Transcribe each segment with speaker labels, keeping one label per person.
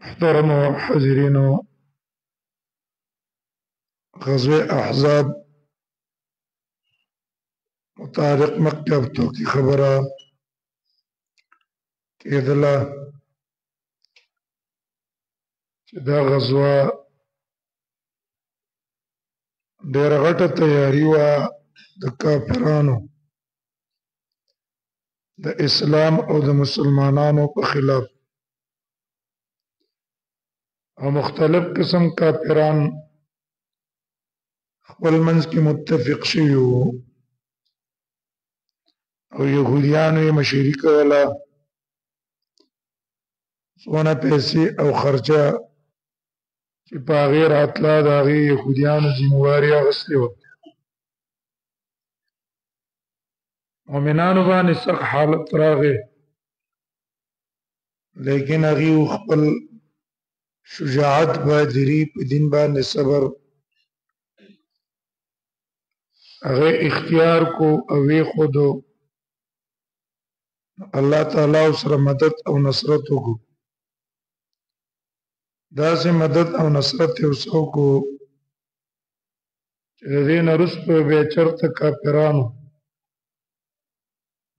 Speaker 1: محترم حاضرین غزوہ احزاب متعلق مکہ ہفتوں کی خبرہ کېدله چې دا غزوه ډېره غټه تیاري وه د کافرانو د اسلام او د مسلمانانو په خلاف او مختلف قسم کافران خپل منځ کې متفق شوي وو او یهودیانو یې مشري کوله څونه پیسې او خرچه چې په هغې راتله د هغې یهودیانو ذمهواري اخیستې وه مؤمنانو باندې سخت حالت راغی لیکن هغې خپل شجاعت بهادري په دین باندې صبر هغه اختیار کو او وی خودو الله تعالی سره مدد او نصرت وکړو داسې مدد او نصرت یې وکړو چې د دې نه وروسته بیا چېرته کافرانو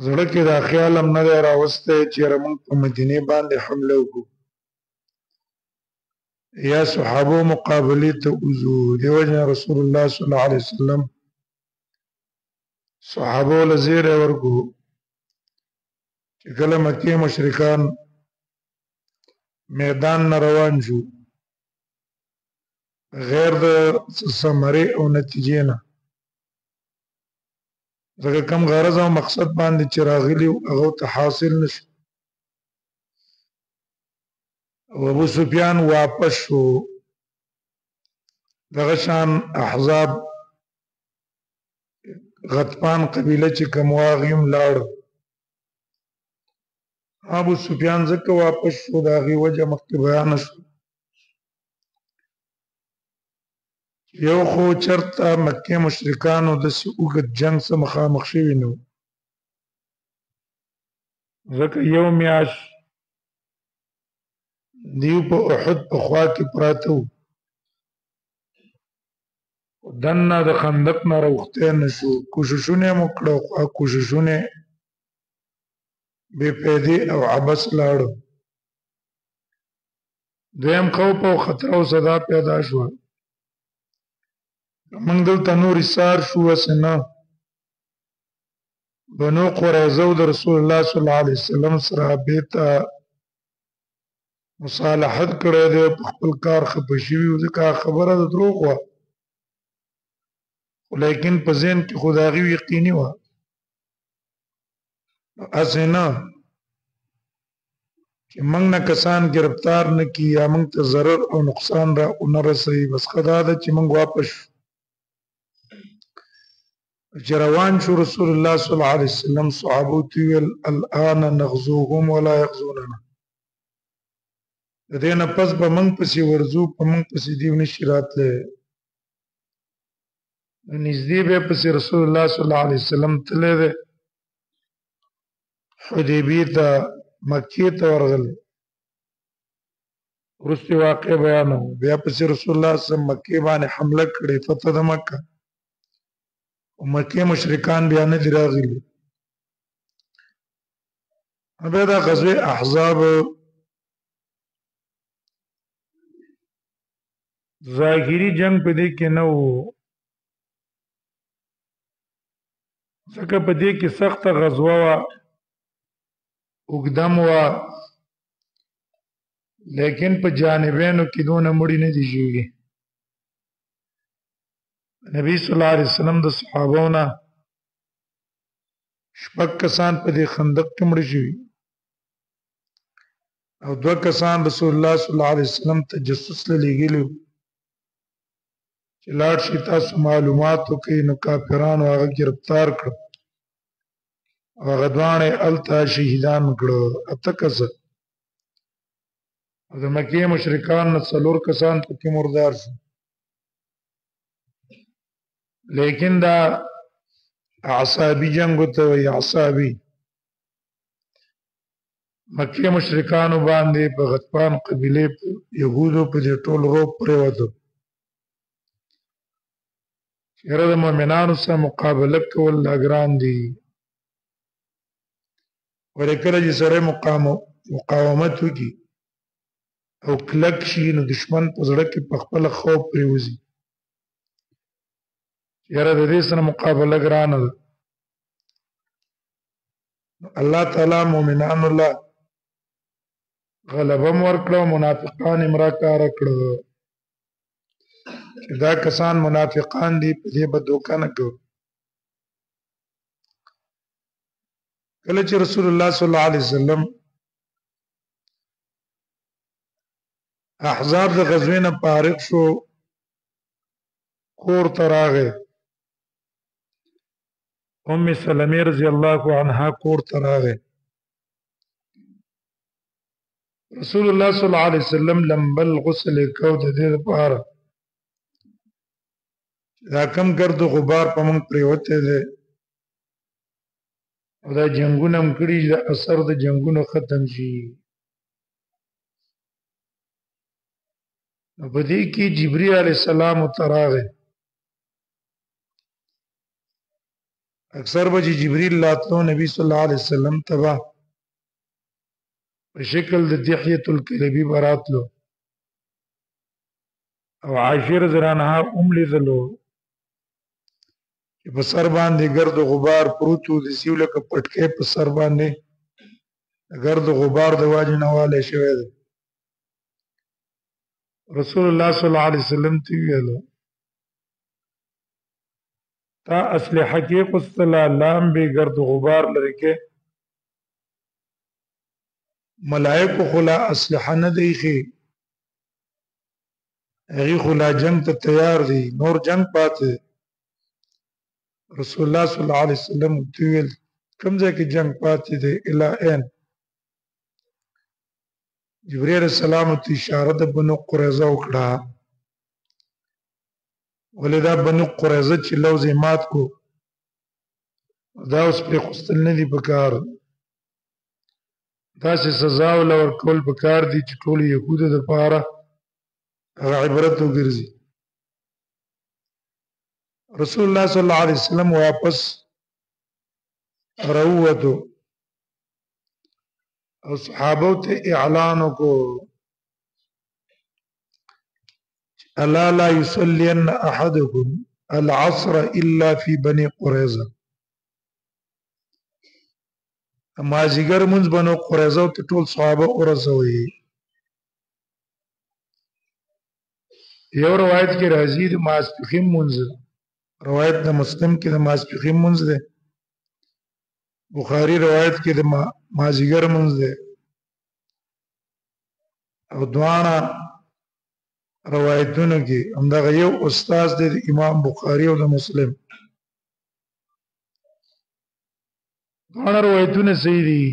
Speaker 1: زړه کې دا خیال هم نه دی راوستی چې یاره موږ په مدینې باندې حمله وکړو یا صحابو مقابلې ته وځو دې وجه رسول الله صلی الله علیه وسلم صحابو له زیری ورکړو چې کله مکې مشرکان میدان نه روان شو غیر د ثمرې او نتیجې نه ځکه کم غرض او مقصد باندې چې راغلي هغه ته حاصل نشو او ابو سفیان واپس شو دغه شان احزاب غطفان قبیله چې کوم واغیم لاړ ابو سفیان ځکه واپس شو د هغې وجه مخکې بیان شو یو خو چرته مکې مشرکانو داسې اوږد جنګ څه مخامخ شوي نه وو ځکه یو میاشت دیو په احد په خوا کې پراته وو دننه د خندق نه راوختی نه شو کوششونه یې مو کړه خو کوششونه بې فایدې او عبث لاړو دویم خوف او خطر او صدا پیدا شوه موږ دلته نور ایثار شو هسې نه بنو قریظه د رسول الله صلی الله علیه وسلم سره بیرته مصالحت کړی دی په خپل کار خفه شوي وو ځکه خبره د دروغ وه خو لیکن په ذهن کې خو د هغې یقیني وه هسې نه چې موږ نه کسان گرفتار نه کړي یا موږ ته ضرر او نقصان را ونه رسوي بس ښه دا ده چې موږ واپس شو چې روان شو رسول الله صلی الله علیه وسلم صحابو ته ویل الان نغزوهم ولا یغزوننا د دې نه پس به موږ پسې ورځو په موږ پسې دیو نشي راتلی نږدې به پسې رسول الله صلی الله علیه وسلم تللی دی حدیبیې ته مکې ته ورغلی وروستې واقع بیانوم بیا پسې رسول الله صلی الله علیه وسلم مکې باندې حمله کړې فتح د مکه مکې مشرکان بیا نه دي راغلي بیا دا غزوه احزاب ظاهري جنگ په دې کې نه و ځکه په دې کې سخته غزوه وه اوږده وه لیکن په جانبینو کې دونه مړي نه دي شوي نبی صلی الله علیه وسلم د صحابو نه شپږ کسان په دې خندق کې مړه شوي او دوه کسان رسول الله صلی الله علیه وسلم تجسس له لېږلي وو چې لاړ شي تاسو معلومات وکړئ نو کافرانو هغه ګرفتار کړ او هغه دواړه یې هلته شهیدان کړه اته کسه او د مکې مشرکان نه څلور کسان پکې مردار شو لیکن دا اعصابي جنگ ته وایي اعصابي مکه مشرکانو باندې په غطفان قبیله يهودو په دې ټول روب پریوتو چیرې د مؤمنانو سره مقابله کول لا ګران دي ورکله چې سره مقاومت وکي او کلک شي نو دشمن په زړه کې په خپل خوف پریوزي چیرې د دې سره مقابله ګران ده الله تعالی مؤمنانو له غلبه ورکړو منافقان امراکار کړو چې دا کسان منافقان دي په دې به دوکه نه کوي کله چې رسول الله صلی الله علیه وسلم احزاب د غزوې نه فارغ شو کور ته راغی ام سلمې رضی الله عنها کور ته راغی رسول الله صلی الله علیه وسلم لمبل غسل کو د دې لپاره دا کم ګرد غبار په موږ پریوته دی او دا جنگونه مکړي د اثر د جنگونو ختم شي په دې کې جبرئیل علیه السلام تراغه اکثر به جبرئیل راتلو نبی صلی الله علیه وسلم تبا په شکل د دحیه الکلبی براتلو او عاشر زرانها لیدلو چې په سر باندې ګرد و غبار پروتو د سیوله ک پټکې په سر باندې ګرد و غبار د واجب نواله شوی دی رسول الله صلی الله علیه وسلم تی ویلو تا اسلحه کې قصلا لام به ګرد و غبار لري کې ملائکه خلا اسلحه نه دی خي هغه خلا جنگ ته تیار دي نور جنگ پاتې رسول الله صلی الله علیه وسلم ویل کوم ځای کې جنگ پاتې دی الی ان جبرئیل السلام ته اشاره د بنو قریظه وکړه ولدا بنو قریظه چې لوز مات کو دا اوس په خپل نه دی پکار دا چې سزا ول ورکول پکار دي چې ټول يهود د پاره عبرت وګرځي رسول الله صلی الله علیه وسلم واپس روته او صحابه ته اعلان کو الا لا يصلين احدكم العصر الا في بني قريظه اما زیګر منځ بنو قريظه ته ټول صحابه ورسوي یو روایت کې راځي د ماسپخین منځ روایت د مسلم کې د ماسپخین منځ ده بخاری روایت کې د مازیګر منځ ده او دواړه روایتونو کې همدغه یو استاد د امام بخاری او د مسلم دواړه روایتونه صحیح دي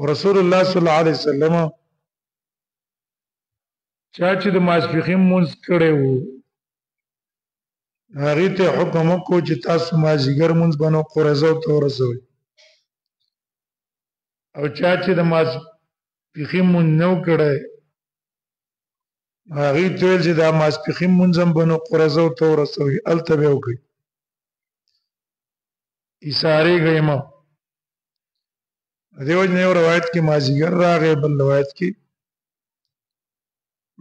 Speaker 1: ورسول الله صلی الله علیه وسلم چا چې د ماسپخین منځ کړي وو هغه ته حکم کو چې تاسو مازیګر مونږ بنو قریظه ته ورسوي او چا چې د ماسپخین مونږ نو کړي هغه ته چې د ماسپخین مونږ بنو قریظه ته ورسوي التبه وکي اشاره غیمه دیو نه روایت کې مازیګر راغی بل روایت کې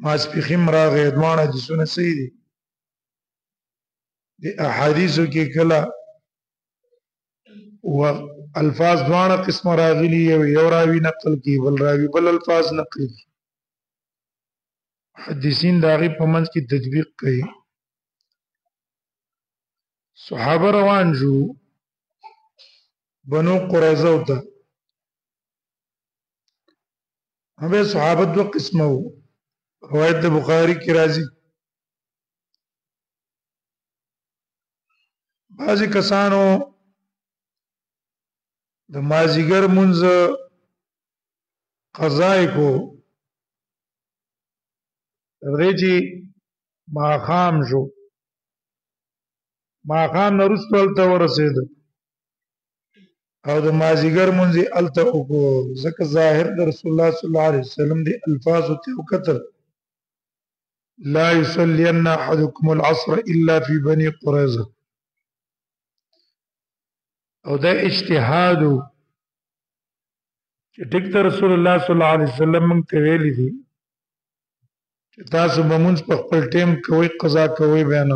Speaker 1: ماسپخین راغی دوانه د سونه صحیح دي د احادیثو کې کله او الفاظ دوانه قسم راغلي یو راوی نقل کی بل راوی بل الفاظ نقل کی محدثین داغي په منځ کې تطبیق کوي صحابه روان شو بنو قریظه ته هغه صحابه دو قسمه روایت د بخاری کې راځي بعضی کسانو د مازیګر منځ قضای کو رېجی ماخام شو ماخام نرستول ته ورسېد او د مازیګر مونږ الته وکړو ځکه ظاهر د رسول الله صلی الله علیه وسلم دی الفاظ ته وکتل لا يصلين احدكم العصر الا في بني قريظه او دا اجتهاد چې ټیک ته رسول الله صلی الله علیه وسلم موږ ته ویلي دي چې تاسو به مونږ په خپل ټیم کوي قضا کوي بیان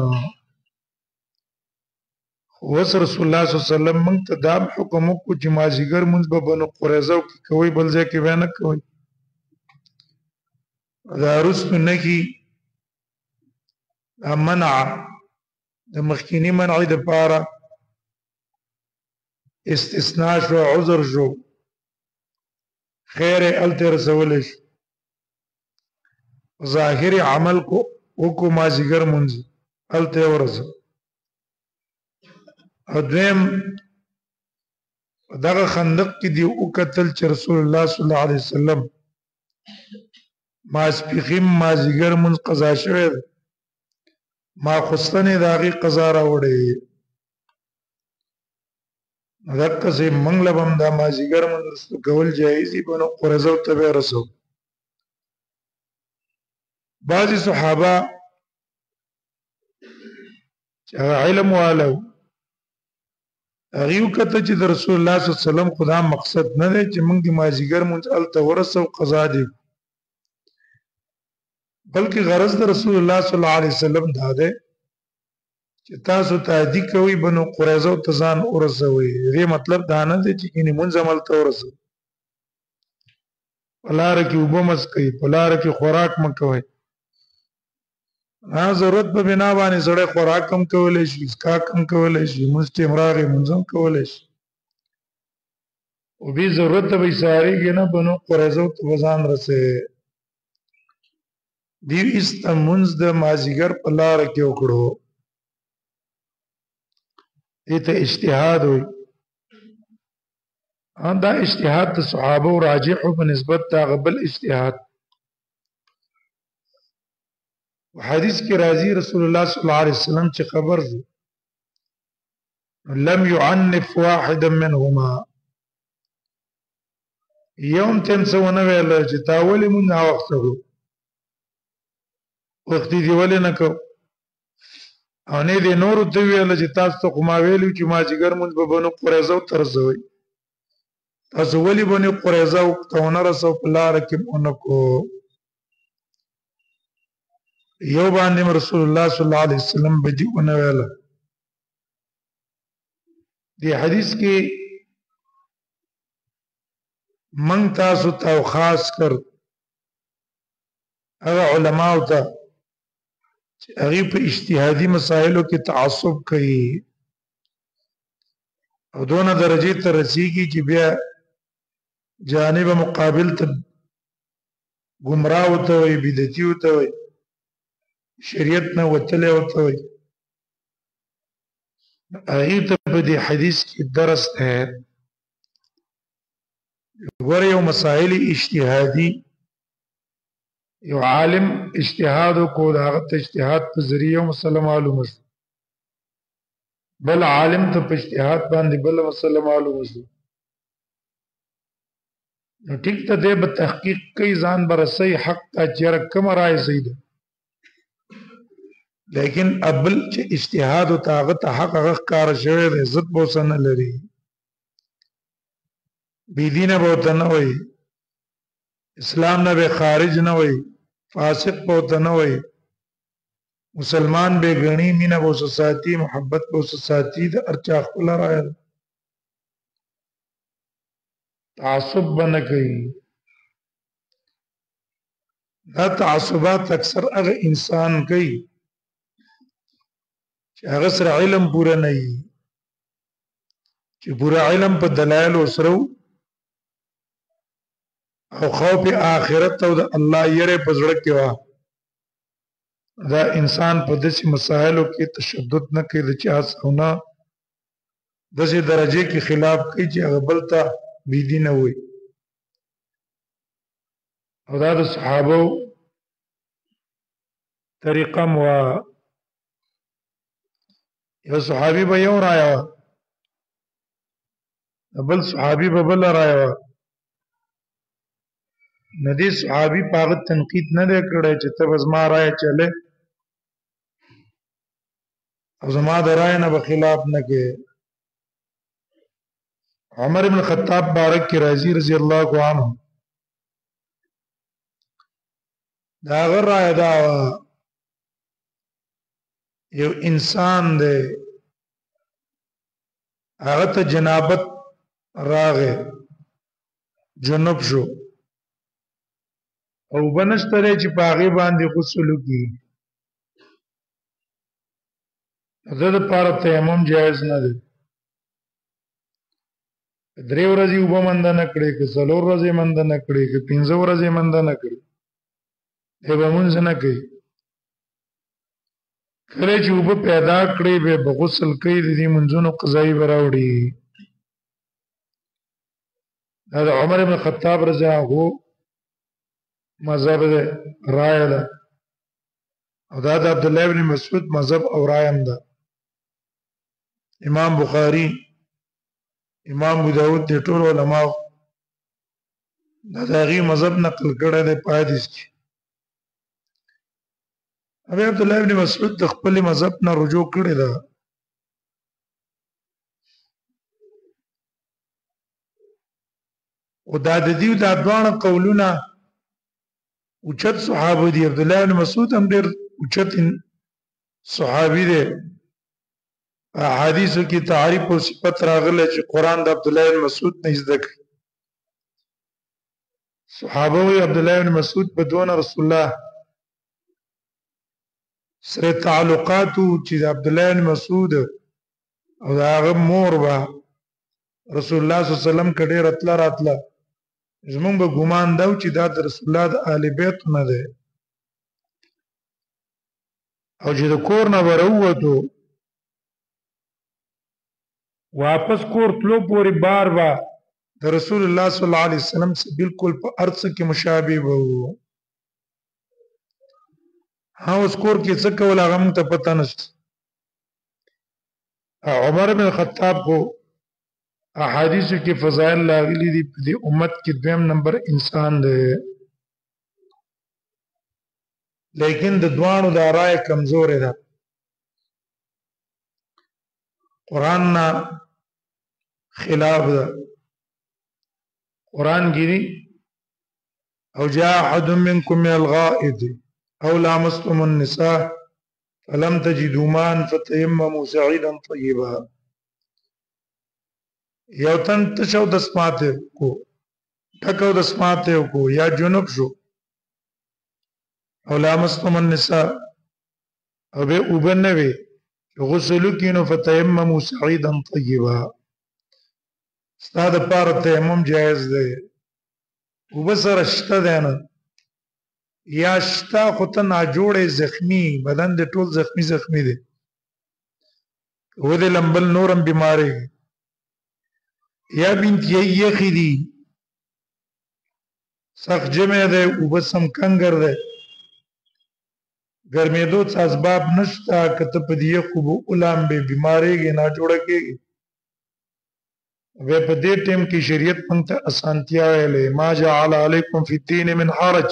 Speaker 1: وس رسول الله صلی الله علیه وسلم موږ ته دا حکم وکړو چې مازیګر مونږ به بنو قریظه کې کوي بل ځای کې بیان کوي دا رسم نه کی منع د مخکینی منع د پاره استثناء شو عذر شو خیر الته رسول شي ظاهر عمل کو وکو مازیګر مونږ الته ورزه ادم دغه خندق کې دی او قتل چې رسول الله صلی الله علیه وسلم ما سپیخیم مازیګر مونږ قضا شوه ما خستنه داغي قضا را وړي دغه سه منګل بم دا مازیګر مونږ کول جایزي بنو قرزه ته به رسو بعضی صحابه چې علم والو هغه کته چې د رسول الله صلی الله علیه وسلم خدا مقصد نه دی چې موږ د مازیګر مونږ الته ورسو قضا دی بلکې غرض د رسول الله صلی الله علیه وسلم دا دی چې تاسو تعدی کوي بنو قریظه او تزان ورسوي دې مطلب دا نه دی چې کینی مونږ عمل ته ورسو پلار کې وبمس کوي پلار کې خوراک مکوي ضرورت په بنا باندې سړی خوراک کم کولای شي اسکا کم کولای شي مستمراري منظم کولای شي او به ضرورت به ساری کې نه بنو قریظه ته وزن رسه دی استمنز د مازیګر په لار کې وکړو دته اجتهاد وي دا اجتهاد د صحابه راجح په نسبت تا قبل اجتهاد حدیث کې راځي رسول الله صلی الله علیه وسلم چې خبر دي لم يعنف واحدا منهما يوم تم سونه ویل چې تاول مون نا وخت دی ولې نه کو او نه دي نور ته ویل چې تاسو ته کوم ویلو چې ما جګر مون په بنو قریظه ترځوي تاسو ولې بنو قریظه ته نه رسو په لار کې اونکو یو باندې رسول الله صلی الله علیه وسلم بدی ونه ویل دی حدیث کې من تاسو ته خاص کر هغه علماء ته چې هغه په اجتهادي مسائلو کې تعصب کوي او دونه درجه ته رسیږي چې بیا جانب مقابل ته گمراه وته وي بدعتي وته وي شریعت نه وتلې وته وي هغه ته په دې حدیث کې درس ہے ور یو مسائل اجتهادي یو عالم اجتهاد کو داغت اجتهاد په ذریعہ مسله معلومه بل عالم ته په اجتهاد باندې بل مسله معلومه نو ټیک ته د تحقیق کوي ځان برسي حق ته چیر کم راي زید لیکن ابل چې اجتهاد او طاقت حق هغه کار شوی د عزت بوسنه لري بيدینه بوته نه وي اسلام نه به خارج نه وي فاسق بوته نه وي مسلمان به غني مینه بوسه ساتي محبت بوسه ساتي د ارچا خپل راي تعصب بنه کوي دا تعصبات اکثر هغه انسان کوي چې هغه سره علم پوره نه وي چې پوره علم په دلایل سره او خوف آخرت او د الله یره په زړه کې وا دا انسان په داسې مسایلو کې تشدد نه کوي د چا څونه داسې درجه کې خلاف کوي چې هغه بل ته بيدینه وي او دا د صحابه طریقه مو یو صحابي به یو رایا بل صحابي به بل رايوه ندی صحابي پاغه تنقید نه دی کړی چې ته بس ما رائے چله او زما د رائے نه به خلاف نه کې. عمر بن خطاب بارک کی راضی رضی الله عنه دا غر رائے دا یو انسان دی هغه ته جنابت راغې جنوب شو او بنشتره چې پاغي باندې غسل وکړي دا د پاره تیمم جایز نه دی. درې ورځې وب مند نه کړي که څلور ورځې مند نه کړي که پنځه ورځې مند نه کړي دی به مونځ نه کوي. کله چې وب پیدا کړي به غسل کوي د دې منځونو قضایي به راوړي. دا د عمر بن خطاب رضی الله عنه مذهب ده رائے ده او دا د عبد الله بن مسعود مذهب او رائے هم ده. امام بخاری امام ابو داود د ټول علماء دا دغه مذهب نقل کړی دی په حدیث کې. ابي عبد الله بن مسعود د خپل مذهب نه رجوع کړی ده. او دا د دې د دوه قولونه اوچت صحابه دي. عبد الله بن مسعود هم ډېر اوچت صحابي دی. احادیثو کې تعریف او صفت راغله چې قران د عبد الله بن مسعود نه زده کړي. صحابه وي عبد الله بن مسعود په دون رسول الله سره تعلقات چې د عبد الله بن مسعود او هغه مور با رسول الله صلی الله علیه وسلم کډې راتله زمونږ به ګمان دا چې دا د رسول الله د آل بیت نه ده او چې د کور نه وروته واپس کور تلو پوری بار با د رسول الله صلی الله علیه وسلم سره بالکل په ارث کې مشابه وو. ها اوس کور کې څه کول هغه موږ ته پته نشته. عمر بن خطاب کو احادیث کې فضائل لاغلي دي په دې امت کې دویم نمبر انسان دی لیکن د دوانو د رائے کمزور ده. قرآن نا خلاف ده. قرآن کی دی او جاء احد منكم من الغائط او لامستم النساء فلم تجدوا ماء فتيمموا صعيدا طيبا. یو تن تشو د سماته کو ټکو د سماته کو یا جنوب شو او لامستم النساء او به وبنوي غسل کینو فتیمموا صعيدا طیبا. استاد پر تیمم جائز دی وبسر شته دی نه یا شتا خو ته ناجوړې زخمی بدن د ټول زخمی دی و دې لمبل نورم بیماری یا بنت یخی دی سخت جمع دی وبسم کنګر دی ګرمېدو څه اسباب نشته کته په دې خو به علام به بیماریږي نه جوړه کېږي. و په دې ټیم کې شریعت موږ ته اسانتیا ویلې ما جعل علیکم فی الدین من حرج.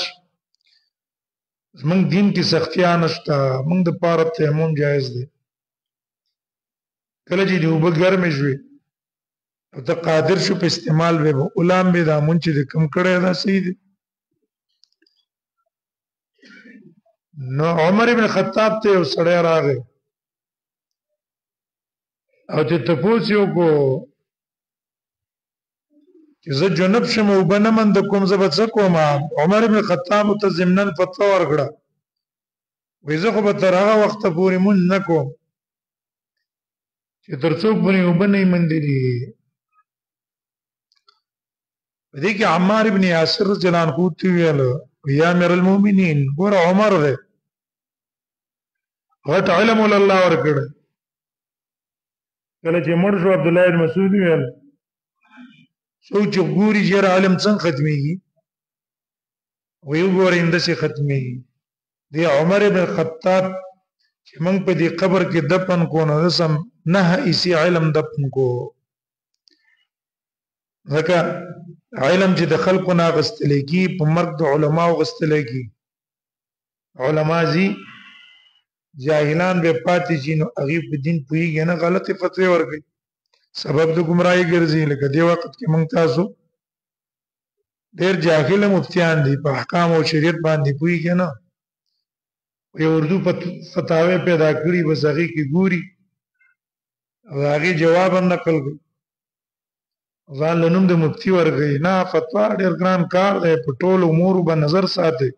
Speaker 1: موږ دین کې سختیا نشته موږ د پاره تیمم جایز دی. کله چې دی وب ګرمې شوي او ته قادر شو په استعمال به علام به دا مونږ چې کم کړی دا صحیح دی. نو عمر ابن خطاب ته یو سړی راغی او چې تپوس یو کو چې زه جنب شم او بنه من د کوم زه به څه کوم. عمر ابن خطاب ته ضمناً فتوا ورکړه وایي زه خو به تر هغه وخته پورې مونځ نه کوم چې تر څو پورې اوبه نه یې مندلي. په دې کې عمار ابن یاسر رضی الله عنه ته ویل یا امیر المؤمنین ګوره عمر دی غټ علم ول الله ورکړ. کله چې مړ شو عبد الله بن مسعود ویل سوچ ګوري چې علم څنګه ختميږي وی وګورئ اندسه ختميږي. دی عمر بن خطاب چې موږ په دې قبر کې دفن کو نو سم نه ایسی علم دفن کو ځکه علم چې د خلکو نه اخیستل کېږي په مرګ د علماو اخیستل کېږي علما ځي جاهلان به پاتې شي نو هغې په دین پوهېږي نه غلطې فتوې ورکوي سبب د ګمراهۍ ګرځي لکه دې وخت کې موږ تاسو ډېر جاهله مفتیان دي په احکام او شریعت باندې پوهېږي نه یو اردو فتاوی پیدا کړي بس هغې کې ګوري او هغې جواب هم نقل کوي ځان له نوم د مفتي ورکوي نه فتوا ډېر ګران کار دی په ټولو امورو به نظر ساتي